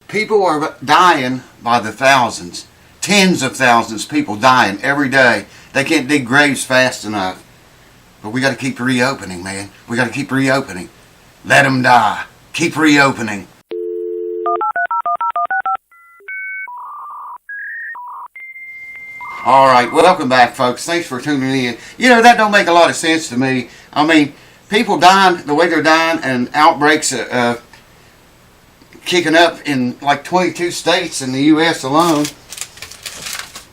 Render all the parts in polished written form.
People are dying by the thousands. Tens of thousands of people dying every day. They can't dig graves fast enough. But we got to keep reopening, man. We got to keep reopening. Let them die. Keep reopening. Alright, welcome back, folks. Thanks for tuning in. You know, that don't make a lot of sense to me. I mean, people dying the way they're dying, and outbreaks kicking up in like 22 states in the U.S. alone.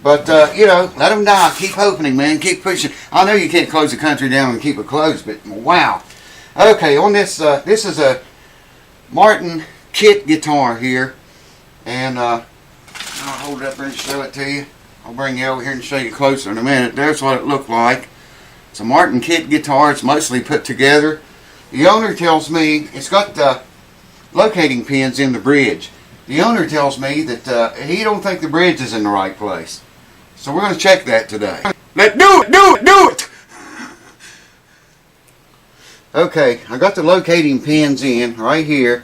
But, you know, let them die. Keep opening, man. Keep pushing. I know you can't close the country down and keep it closed, but wow. Okay, on this, this is a Martin kit guitar here. And I'll hold it up here and show it to you. I'll bring you over here and show you closer in a minute. There's what it looked like. It's a Martin kit guitar. It's mostly put together. The owner tells me it's got locating pins in the bridge. The owner tells me that he don't think the bridge is in the right place. So we're going to check that today. Let's do it! Okay, I got the locating pins in right here.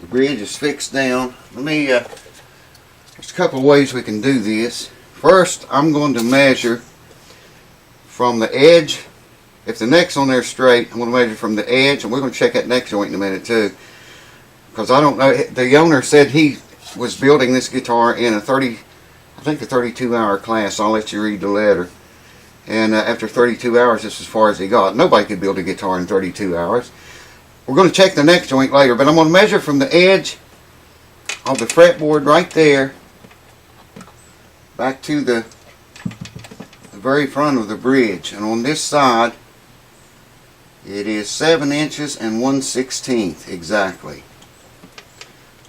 The bridge is fixed down. Let me, there's a couple of ways we can do this. First, I'm going to measure from the edge. If the neck's on there straight, I'm going to measure from the edge, and we're going to check that neck joint in a minute too. Because I don't know, the owner said he was building this guitar in a 32-hour class. I'll let you read the letter. And after 32 hours, this is as far as he got. Nobody could build a guitar in 32 hours. We're going to check the neck joint later, but I'm going to measure from the edge of the fretboard right there back to the very front of the bridge. And on this side, it is 7 inches and 1/16 exactly.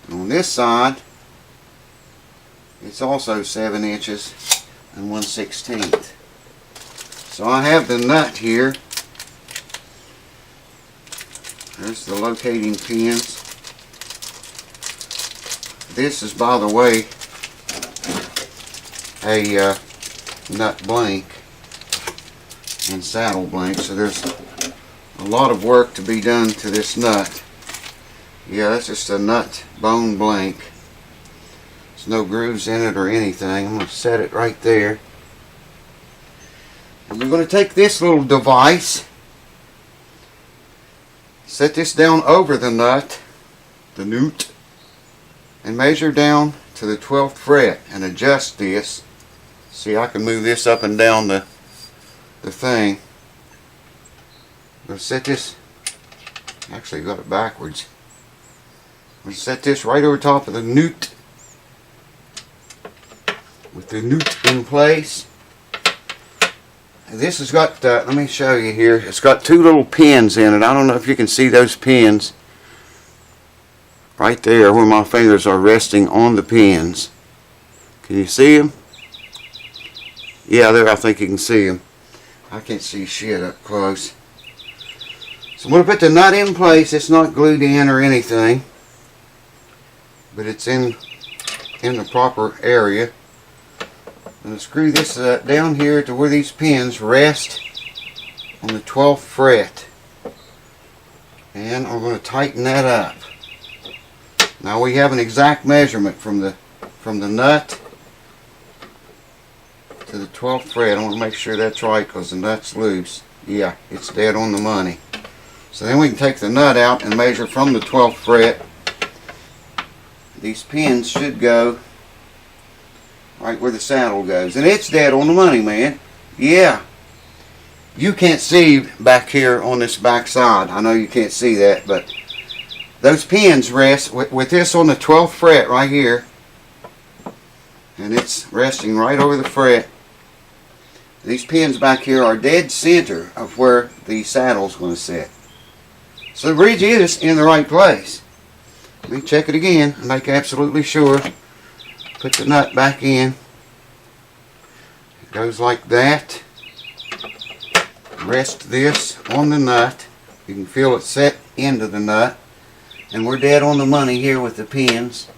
And on this side, it's also 7 inches and 1/16. So I have the nut here. There's the locating pins. This is, by the way, a nut blank and saddle blank. So there's a lot of work to be done to this nut. Yeah, that's just a nut bone blank. There's no grooves in it or anything. I'm going to set it right there. And we're going to take this little device, set this down over the nut, and measure down to the 12th fret and adjust this. See, I can move this up and down the thing. I'm going to set this, actually got it backwards. I'm going to set this right over top of the nut, with the nut in place. This has got, let me show you here, it's got 2 little pins in it. I don't know if you can see those pins right there where my fingers are resting on the pins. Can you see them? Yeah, there, I think you can see them. I can't see shit up close. So I'm going to put the nut in place. It's not glued in or anything, but it's in the proper area. I'm going to screw this down here to where these pins rest on the 12th fret. And I'm going to tighten that up. Now we have an exact measurement from the nut to the 12th fret. I want to make sure that's right because the nut's loose. Yeah, it's dead on the money. So then we can take the nut out and measure from the 12th fret. These pins should go right where the saddle goes. And it's dead on the money, man. Yeah. You can't see back here on this back side. I know you can't see that, but those pins rest with this on the 12th fret right here. And it's resting right over the fret. These pins back here are dead center of where the saddle's going to sit. So the bridge is in the right place. Let me check it again and make absolutely sure. Put the nut back in. It goes like that. Rest this on the nut. You can feel it set into the nut. And we're dead on the money here with the pins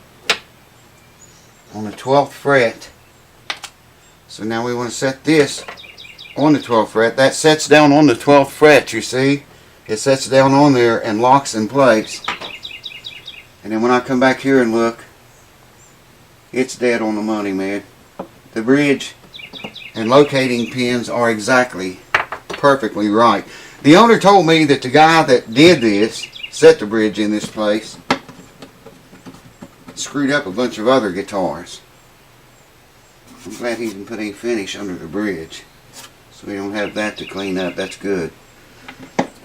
on the 12th fret. So now we want to set this on the 12th fret. That sets down on the 12th fret, you see. It sets down on there and locks in place. And then when I come back here and look, It's dead on the money, man. The bridge and locating pins are exactly perfectly right. The owner told me that the guy that did this, set the bridge in this place, screwed up a bunch of other guitars. I'm glad he didn't put any finish under the bridge, so we don't have that to clean up. That's good.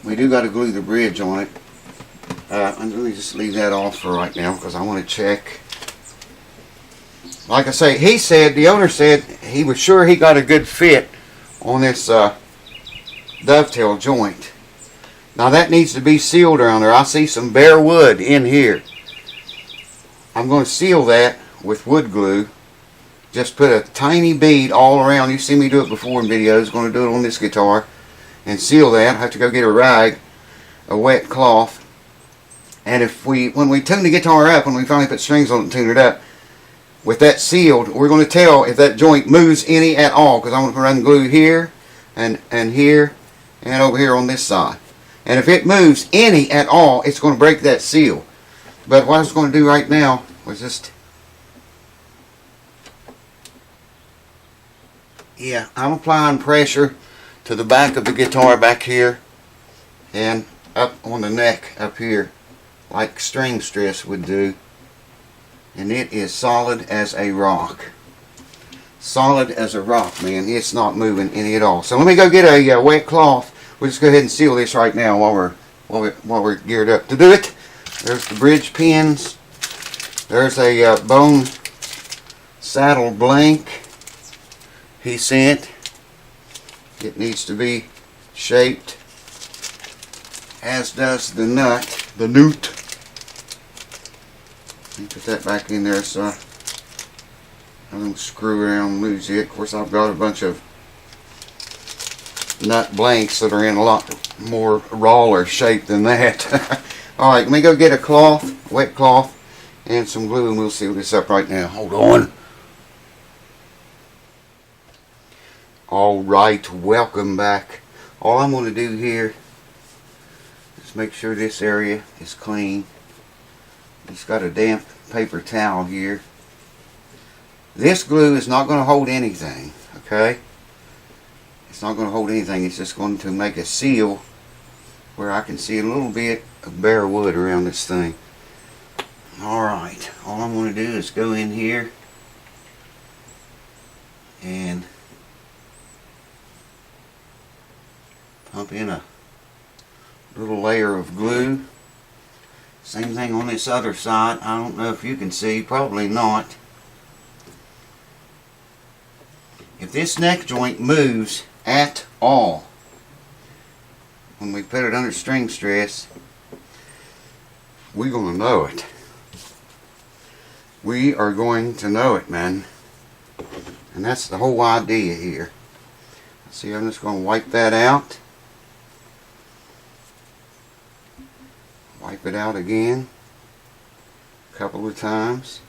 We do got to glue the bridge on it. Let me just leave that off for right now because I want to check. Like I say, the owner said he was sure he got a good fit on this dovetail joint. Now that needs to be sealed around there. I see some bare wood in here. I'm going to seal that with wood glue. Just put a tiny bead all around. You've seen me do it before in videos. Going to do it on this guitar and seal that. I have to go get a rag, a wet cloth. And when we tune the guitar up, when we finally put strings on it and tune it up, with that sealed, we're going to tell if that joint moves any at all, because I'm going to run glue here and here and over here on this side. And if it moves any at all, it's going to break that seal. But what I was going to do right now was just, I'm applying pressure to the back of the guitar back here and up on the neck up here, like string stress would do. And it is solid as a rock. Solid as a rock, man. It's not moving any at all. So let me go get a wet cloth. We'll just go ahead and seal this right now while we're geared up to do it. There's the bridge pins. There's a bone saddle blank he sent. It needs to be shaped, as does the nut, the newt. Put that back in there so I don't screw around and lose it. Of course, I've got a bunch of nut blanks that are in a lot more rawer shape than that. Alright, let me go get a cloth, wet cloth, and some glue, and we'll seal this up right now. Hold on. Alright, welcome back. All I'm going to do here is make sure this area is clean. It's got a damp paper towel here. This glue is not going to hold anything, okay? It's not going to hold anything. It's just going to make a seal where I can see a little bit of bare wood around this thing. Alright, all I'm going to do is go in here and pump in a little layer of glue. Same thing on this other side. I don't know if you can see, probably not. If this neck joint moves at all when we put it under string stress, we're going to know it. We are going to know it, man. And that's the whole idea here. See, I'm just going to wipe that out. Wipe it out again a couple of times.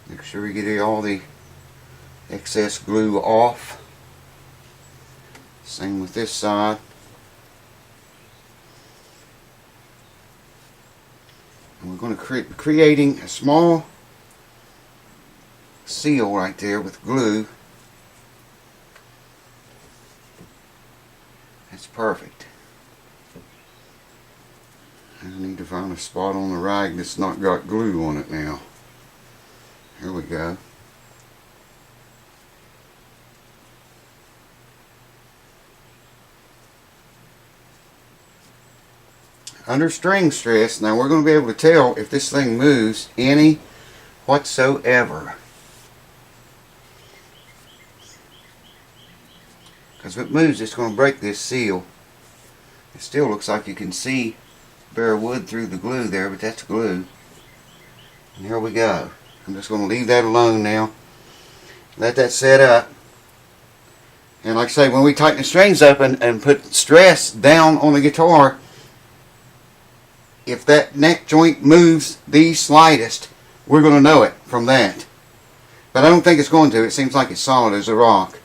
Make sure we get all the excess glue off. Same with this side. And we're going to creating a small seal right there with glue. That's perfect. I need to find a spot on the rag that's not got glue on it now. Here we go. Under string stress, now we're going to be able to tell if this thing moves any whatsoever. Because if it moves, it's going to break this seal. It still looks like you can see bare wood through the glue there, but that's glue. And here we go. I'm just going to leave that alone now. Let that set up. And like I say, when we tighten the strings up and put stress down on the guitar, if that neck joint moves the slightest, we're going to know it from that. But I don't think it's going to. It seems like it's solid as a rock.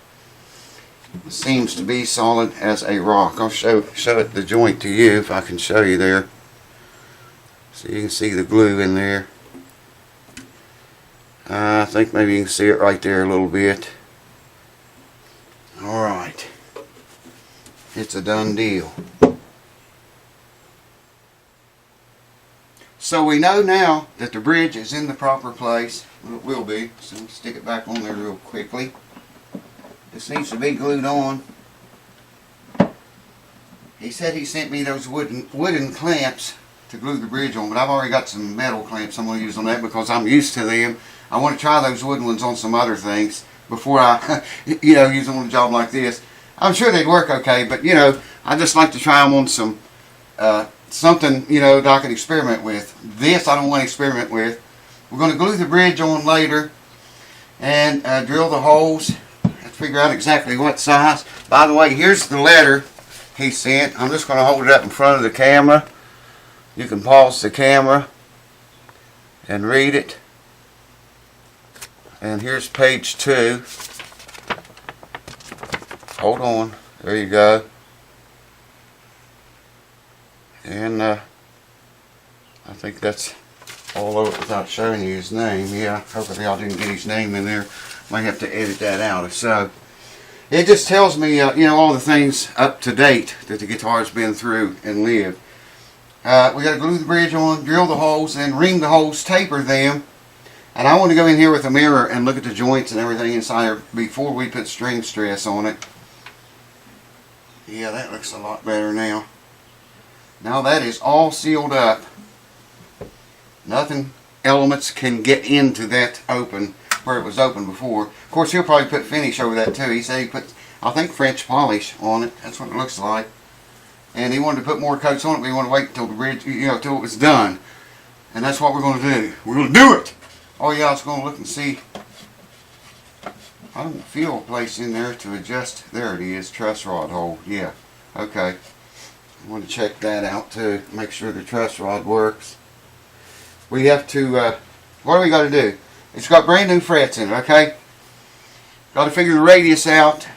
It seems to be solid as a rock. I'll show it the joint to you if I can show you there. So you can see the glue in there. I think maybe you can see it right there a little bit. Alright. It's a done deal. So we know now that the bridge is in the proper place. Well, it will be. So we'll stick it back on there real quickly. This needs to be glued on. He said he sent me those wooden clamps to glue the bridge on, but I've already got some metal clamps I'm going to use on that because I'm used to them. I want to try those wooden ones on some other things before I, use them on a job like this. I'm sure they'd work okay, but I just like to try them on some something that I can experiment with. This I don't want to experiment with. We're going to glue the bridge on later and drill the holes. Have to figure out exactly what size. By the way, here's the letter he sent. I'm just going to hold it up in front of the camera. You can pause the camera and read it. And here's page 2. Hold on. There you go. And I think that's all over without showing you his name. Yeah, hopefully y'all didn't get his name in there. Might have to edit that out. So it just tells me, all the things up to date that the guitar's been through and lived. We got to glue the bridge on, drill the holes, and ring the holes, taper them. And I want to go in here with a mirror and look at the joints and everything inside here before we put string stress on it. Yeah, that looks a lot better now. Now that is all sealed up. Nothing, elements can get into that open where it was open before. Of course, he'll probably put finish over that too. He said he put, I think, French polish on it. That's what it looks like. And he wanted to put more coats on it, but he wanted to wait until the bridge, till it was done. And that's what we're going to do. We're going to do it! Oh yeah, I was going to look and see. I don't feel a place in there to adjust. There it is, truss rod hole. Yeah, okay. I want to check that out too. Make sure the truss rod works. We have to, what do we got to do? It's got brand new frets in it, okay? Got to figure the radius out,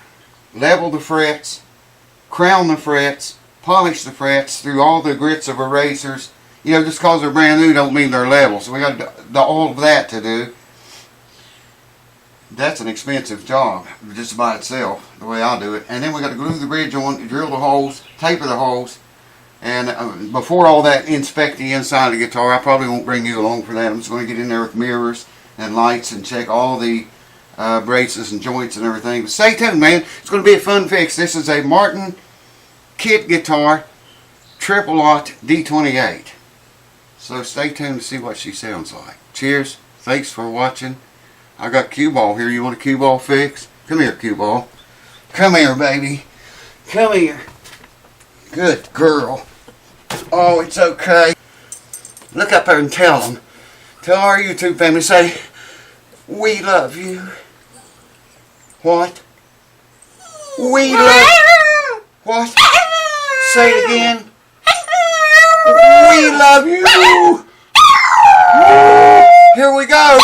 level the frets, crown the frets, polish the frets through all the grits of erasers. Just because they're brand new don't mean they're level. So we got all of that to do. That's an expensive job just by itself, the way I do it. And then we got to glue the bridge on, drill the holes, taper the holes. And before all that, inspect the inside of the guitar. I probably won't bring you along for that. I'm just going to get in there with mirrors and lights and check all the braces and joints and everything. But stay tuned, man. It's going to be a fun fix. This is a Martin kit guitar, triple aught D28. So stay tuned to see what she sounds like. Cheers. Thanks for watching. I got cue ball here. You want a cue ball fix? Come here, cue ball. Come here, baby. Come here. Good girl. Oh, it's okay. Look up there and tell them. Tell our YouTube family, say, we love you. What? We love... What? Say it again. We love you. Here we go.